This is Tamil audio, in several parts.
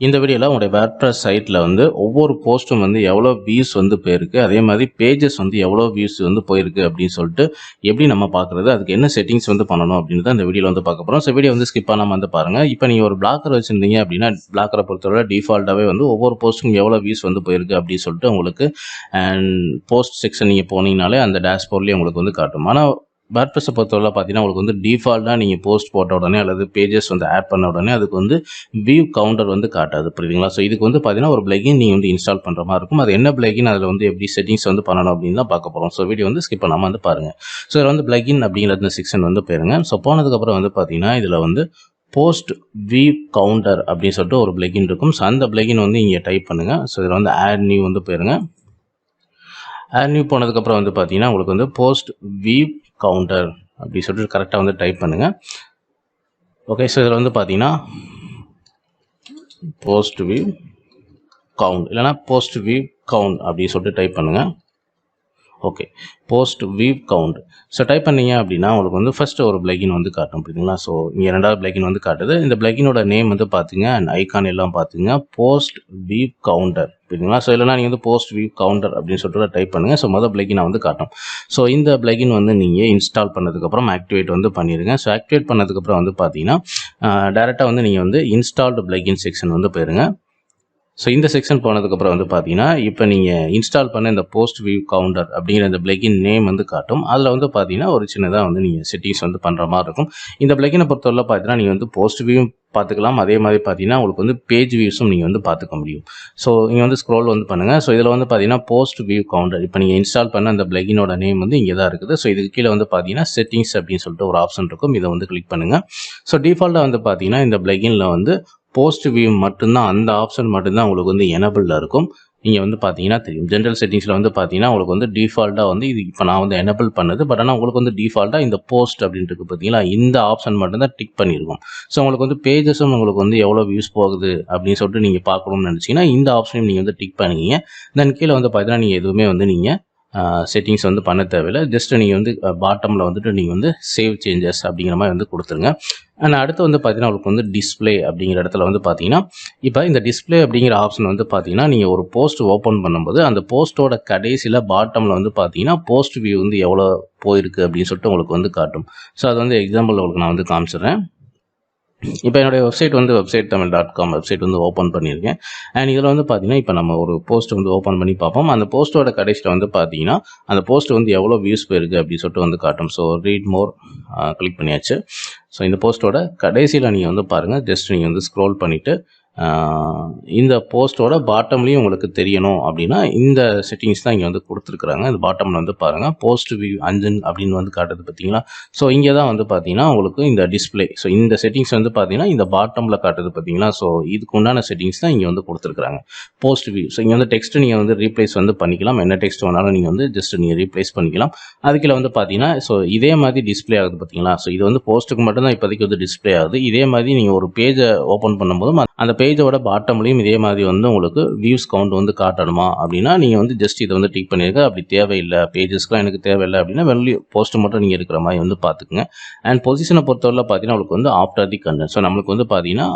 இந்த வீடியோல உங்களுடைய WordPress சைட்ல வந்து ஒவ்வொரு போஸ்ட்டும் வந்து எவ்வளோ வியூஸ் வந்து போயிருக்கு, அதே மாதிரி பேஜஸ் வந்து எவ்வளோ வியூஸ் வந்து போயிருக்கு அப்படின்னு சொல்லிட்டு எப்படி நம்ம பார்க்குறது, அதுக்கு என்ன செட்டிங்ஸ் வந்து பண்ணணும் அப்படின்னு தான் இந்த வீடியோல வந்து பார்க்க போகிறோம். ஸோ வீடியோ வந்து ஸ்கிப் பண்ணாமல் வந்து பாருங்கள். இப்போ நீங்கள் ஒரு பிளாக்கர் வச்சுருந்தீங்க அப்படின்னா, பிளாக்கரை பொறுத்தவரை டிஃபால்ட்டாகவே வந்து ஒவ்வொரு போஸ்ட்டுக்கும் எவ்வளோ வியூஸ் வந்து போயிருக்கு அப்படின்னு சொல்லிட்டு உங்களுக்கு அண்ட் போஸ்ட் செக்ஷன் நீங்கள் போனீங்கனாலே அந்த டேஷ்போர்ட்லேயே உங்களுக்கு வந்து காட்டும். ஆனால் WordPress பொறுத்தவரை பார்த்தீங்கன்னா உங்களுக்கு வந்து டிஃபால்ட்டாக நீங்கள் போஸ்ட் போட்ட உடனே அல்லது பேஜஸ் வந்து ஆட் பண்ண உடனே அதுக்கு வந்து வியூ கவுண்டர் வந்து காட்டாது, புரியுதுங்களா? ஸோ இதுக்கு வந்து பார்த்தீங்கன்னா ஒரு பிளகின் நீங்கள் வந்து இன்ஸ்டால் பண்ணுற மாதிரி இருக்கும். அது என்ன பிளகின், அதில் வந்து எப்படி செட்டிங்ஸ் வந்து பண்ணணும் அப்படின்னு தான் பார்க்க போகிறோம். ஸோ வீடியோ வந்து ஸ்கிப் பண்ணாமல் வந்து பாருங்கள். ஸோ இதில் வந்து பிளகின் அப்படிங்கிற இந்த செக்ஷன் வந்து போயிருங்க. ஸோ போனதுக்கப்புறம் வந்து பார்த்தீங்கன்னா இதில் வந்து போஸ்ட் வியூ கவுண்டர் அப்படின்னு சொல்லிட்டு ஒரு பிளகின் இருக்கும். ஸோ அந்த பிளகின் வந்து இங்கே டைப் பண்ணுங்கள். ஸோ இதில் வந்து ஆட் நியூ வந்து போயிருங்க. ஆட் நியூ போனதுக்கப்புறம் வந்து பார்த்தீங்கன்னா உங்களுக்கு வந்து போஸ்ட் வியூ கவுண்டர் அப்படி சொல்லிட்டு கரெக்டாக வந்து டைப் பண்ணுங்கள். ஓகே, ஸோ இதில் வந்து பார்த்தீங்கன்னா போஸ்ட் வியூ கவுண்ட் இல்லைனா போஸ்ட் வியூ கவுண்ட் அப்படி சொல்லிட்டு டைப் பண்ணுங்கள். Okay, post view count. So type பண்ணிங்க அப்படின்னா உங்களுக்கு வந்து ஃபஸ்ட்டு ஒரு பிளகின் வந்து காட்டும், புரியுதுங்களா? ஸோ இங்கே ரெண்டாவது பிளகின் வந்து காட்டுது. இந்த பிளகினோட நேம் வந்து பார்த்துங்க அண்ட் ஐக்கான் எல்லாம் பார்த்துங்க, போஸ்ட் வியூ கவுண்டர், புரியுதுங்களா? ஸோ இல்லைனா நீங்கள் வந்து போஸ்ட் வியூ கவுண்டர் அப்படின்னு சொல்லிட்டு டைப் பண்ணுங்கள். ஸோ மொதல் பிளகினை வந்து காட்டும். ஸோ இந்த பிளகின் வந்து நீங்கள் இன்ஸ்டால் பண்ணதுக்கப்புறம் ஆக்டிவேட் வந்து பண்ணிடுங்க. ஸோ ஆக்டிவேட் பண்ணதுக்கப்புறம் வந்து பார்த்தீங்கன்னா டேரெக்டாக வந்து நீங்கள் வந்து இன்ஸ்டால்டு பிளகின் செக்ஷன் வந்து போயிருங்க. ஸோ இந்த செக்ஷன் போனதுக்கப்புறம் வந்து பார்த்தீங்கன்னா இப்போ நீங்கள் இன்ஸ்டால் பண்ண இந்த போஸ்ட் வியூ கவுண்டர் அப்படிங்கிற இந்த பிளகின் நேம் வந்து காட்டும். அதில் வந்து பார்த்தீங்கன்னா ஒரு சின்னதாக வந்து நீங்கள் செட்டிங்ஸ் வந்து பண்ணுற மாதிரி இருக்கும். இந்த பிளகினை பொறுத்தவரை பார்த்தீங்கன்னா நீங்கள் வந்து போஸ்ட் வியூ பார்த்துக்கலாம், அதே மாதிரி பார்த்தீங்கன்னா உங்களுக்கு வந்து பேஜ் வியூஸும் நீங்கள் வந்து பார்த்துக்க முடியும். ஸோ நீங்கள் வந்து ஸ்க்ரோல் வந்து பண்ணுங்கள். ஸோ இதில் வந்து பார்த்தீங்கன்னா போஸ்ட் வியூ கவுண்டர் இப்போ நீங்கள் இன்ஸ்டால் பண்ண அந்த பிளகினோட நேம் வந்து இங்கே தான் இருக்குது. ஸோ இதுக்கு கீழே வந்து பார்த்தீங்கன்னா செட்டிங்ஸ் அப்படின்னு சொல்லிட்டு ஒரு ஆப்ஷன் இருக்கும். இதை வந்து கிளிக் பண்ணுங்கள். ஸோ டிஃபால்ட்டாக வந்து பார்த்தீங்கன்னா இந்த பிளகினில் வந்து போஸ்ட் வியூ மட்டும்தான், அந்த ஆப்ஷன் மட்டும்தான் உங்களுக்கு வந்து எனபிளில் இருக்கும். நீங்கள் வந்து பார்த்தீங்கன்னா தெரியும், ஜென்ரல் செட்டிங்ஸில் வந்து பார்த்தீங்கன்னா உங்களுக்கு வந்து டிஃபால்ட்டாக வந்து இது இப்போ நான் வந்து எனபிள் பண்ணது. பட் ஆனால் உங்களுக்கு வந்து டிஃபால்ட்டாக இந்த போஸ்ட் அப்படின்ட்டு பார்த்தீங்களா, இந்த ஆப்ஷன் மட்டும்தான் டிக் பண்ணியிருக்கும். ஸோ உங்களுக்கு வந்து பேஜஸும் உங்களுக்கு வந்து எவ்வளோ வியூஸ் போகுது அப்படின்னு சொல்லிட்டு நீங்கள் பார்க்கணும்னு நினச்சிங்கன்னா இந்த ஆப்ஷனையும் நீங்கள் வந்து டிக் பண்ணிக்கிங்க. தென் கீழே வந்து பார்த்தீங்கன்னா நீங்கள் எதுவுமே வந்து நீங்கள் செட்டிங்ஸ் வந்து பண்ண தேவையில்லை. ஜஸ்ட் நீங்கள் வந்து பாட்டமில் வந்துட்டு நீங்கள் வந்து சேவ் சேஞ்சஸ் அப்படிங்கிற மாதிரி வந்து கொடுத்துருங்க. அண்ட் அடுத்து வந்து பார்த்தீங்கன்னா உங்களுக்கு வந்து டிஸ்பிளே அப்படிங்கிற இடத்துல வந்து பார்த்தீங்கன்னா இப்போ இந்த டிஸ்பிளே அப்படிங்கிற ஆப்ஷன் வந்து பார்த்தீங்கன்னா நீங்கள் ஒரு போஸ்ட் ஓப்பன் பண்ணும்போது அந்த போஸ்ட்டோட கடைசியில் பாட்டமில் வந்து பார்த்தீங்கன்னா போஸ்ட் வியூ வந்து எவ்வளோ போயிருக்கு அப்படின்னு சொல்லிட்டு உங்களுக்கு வந்து காட்டும். ஸோ அது வந்து எக்ஸாம்பிள் உங்களுக்கு நான் வந்து காமிச்சிடுறேன். இப்போ என்னுடைய வெப்சைட் வந்து websitetamil.com வெப்சைட் வந்து ஓப்பன் பண்ணியிருக்கேன். அண்ட் இதில் வந்து பார்த்தீங்கன்னா இப்போ நம்ம ஒரு போஸ்ட் வந்து ஓப்பன் பண்ணி பார்ப்போம். அந்த போஸ்ட்டோட கடைசியில் வந்து பார்த்தீங்கன்னா அந்த போஸ்ட் வந்து எவ்வளோ வியூஸ் போயிருக்கு அப்படின்னு சொல்லிட்டு வந்து காட்டும். ஸோ ரீட் மோர் கிளிக் பண்ணியாச்சு. ஸோ இந்த போஸ்ட்டோட கடைசியில் நீங்கள் வந்து பாருங்கள், ஜஸ்ட் நீங்கள் வந்து ஸ்க்ரோல் பண்ணிவிட்டு இந்த போஸ்ட்டோட பாட்டம்லேயும் உங்களுக்கு தெரியணும் அப்படின்னா இந்த செட்டிங்ஸ் தான் இங்கே வந்து கொடுத்துருக்குறாங்க. இந்த பாட்டமில் வந்து பாருங்கள், போஸ்ட் வியூ அஞ்சன் அப்படின்னு வந்து காட்டுது பார்த்தீங்களா? ஸோ இங்கே தான் வந்து பார்த்தீங்கன்னா உங்களுக்கு இந்த டிஸ்பிளே, ஸோ இந்த செட்டிங்ஸ் வந்து பார்த்தீங்கன்னா இந்த பாட்டமில் காட்டுது பார்த்தீங்களா? ஸோ இதுக்கு உண்டான செட்டிங்ஸ் தான் இங்கே வந்து கொடுத்துருக்குறாங்க. போஸ்ட் வியூ, ஸோ இங்கே வந்து டெக்ஸ்ட் நீங்கள் வந்து ரீப்ளேஸ் வந்து பண்ணிக்கலாம். என்ன டெக்ஸ்ட் வேணாலும் நீங்கள் வந்து ஜஸ்ட் நீங்கள் ரீப்ளேஸ் பண்ணிக்கலாம். அதுக்குள்ள வந்து பார்த்தீங்கன்னா ஸோ இதே மாதிரி டிஸ்பிளே ஆகுது பார்த்தீங்களா? ஸோ இது வந்து போஸ்ட்டுக்கு மட்டும்தான் இப்போதைக்கு வந்து டிஸ்பிளே ஆகுது. இதே மாதிரி நீங்கள் ஒரு பேஜை ஓப்பன் பண்ணும்போதும் அந்த பேஜோட பாட்டம்லையும் இதே மாதிரி வந்து உங்களுக்கு வியூஸ் கவுண்ட் வந்து காட்டணுமா அப்படின்னா நீங்கள் வந்து ஜஸ்ட் இதை வந்து டிக் பண்ணியிருக்க. அப்படி தேவையில்லை, பேஜஸ்க்குலாம் எனக்கு தேவையில்லை அப்படின்னா வெள்ளி போஸ்ட் மட்டும் நீங்கள் இருக்கிற மாதிரி வந்து பார்த்துக்குங்க. அண்ட் பொசிஷனை பொறுத்தவரை பார்த்தீங்கன்னா உங்களுக்கு வந்து ஆஃப்டர் தி கண்டென்ட், ஸோ நம்மளுக்கு வந்து பார்த்தீங்கன்னா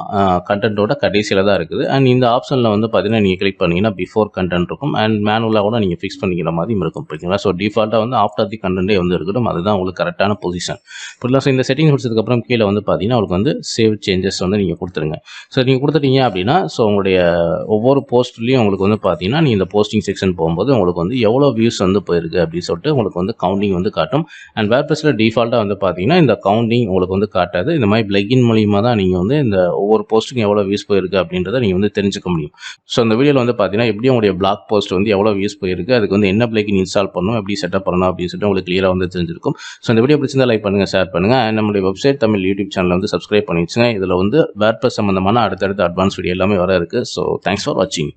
கண்டென்ட்டோட கடைசியில் தான் இருக்குது. அண்ட் இந்த ஆப்ஷனில் வந்து பார்த்தீங்கன்னா நீங்கள் கிளிக் பண்ணிங்கன்னா பிஃபோர் கண்டென்ட் இருக்கும். அண்ட் மேனுவலாக கூட நீங்கள் ஃபிக்ஸ் பண்ணிக்கிற மாதிரி இருக்கும், புரியுதுங்களா? ஸோ டிஃபால்ட்டாக வந்து ஆஃப்டர் தி கண்டென்ட்டே வந்து இருக்கட்டும், அதுதான் உங்களுக்கு கரெக்டான பொசிஷன், புரியல? ஸோ இந்த செட்டிங் முடிச்சதுக்கப்புறம் கீழே வந்து பார்த்தீங்கன்னா உங்களுக்கு வந்து சேவ் சேஞ்சஸ் வந்து நீங்கள் கொடுத்துருங்க. ஸோ நீங்கள் கொடுத்துட்டீங்க அப்படின்னா ஸோ உங்களுடைய ஒவ்வொரு போஸ்ட்லேயும் உங்களுக்கு வந்து பார்த்தீங்கன்னா நீங்கள் இந்த போஸ்டிங் செக்ஷன் போகும்போது உங்களுக்கு வந்து எவ்வளோ வியூஸ் வந்து போயிருக்கு அப்படின்னு சொல்லிட்டு உங்களுக்கு வந்து கவுண்டிங் வந்து காட்டும். அண்ட் WordPressல டிஃபால்ட்டாக வந்து பார்த்தீங்கன்னா இந்த கவுண்டிங் உங்களுக்கு வந்து காட்டாது. இந்த மாதிரி பிளகின் மூலியமாக தான் நீங்கள் வந்து இந்த ஒவ்வொரு போஸ்ட்டுக்கும் எவ்வளோ வியூஸ் போயிருக்கு அப்படின்றத நீங்கள் வந்து தெரிஞ்சுக்க முடியும். ஸோ இந்த வீடியோவில் வந்து பார்த்தீங்கன்னா எப்படி உங்களுடைய பிளாக் போஸ்ட் வந்து எவ்வளோ வியூஸ் போயிருக்கு, அதுக்கு வந்து என்ன பிளகின் இன்ஸ்டால் பண்ணணும், எப்படி செட்டப் பண்ணணும் அப்படின்னு சொல்லிட்டு உங்களுக்கு கிளியராக வந்து தெரிஞ்சிருக்கும். ஸோ இந்த வீடியோ பிடிச்சிருந்தா லைக் பண்ணுங்கள், ஷேர் பண்ணுங்கள். அண்ட் நம்மளுடைய வெப்சைட் தமிழ் யூடியூப் சேனல் வந்து சப்ஸ்கிரைப் பண்ணி வச்சுங்க. இதில் வந்து WordPress சம்பந்தமான அடுத்தடுத்த அட்வான்ஸ் வீடியோ எல்லாமே வர இருக்குது. ஸோ தேங்க்ஸ் ஃபார் வாட்சிங்.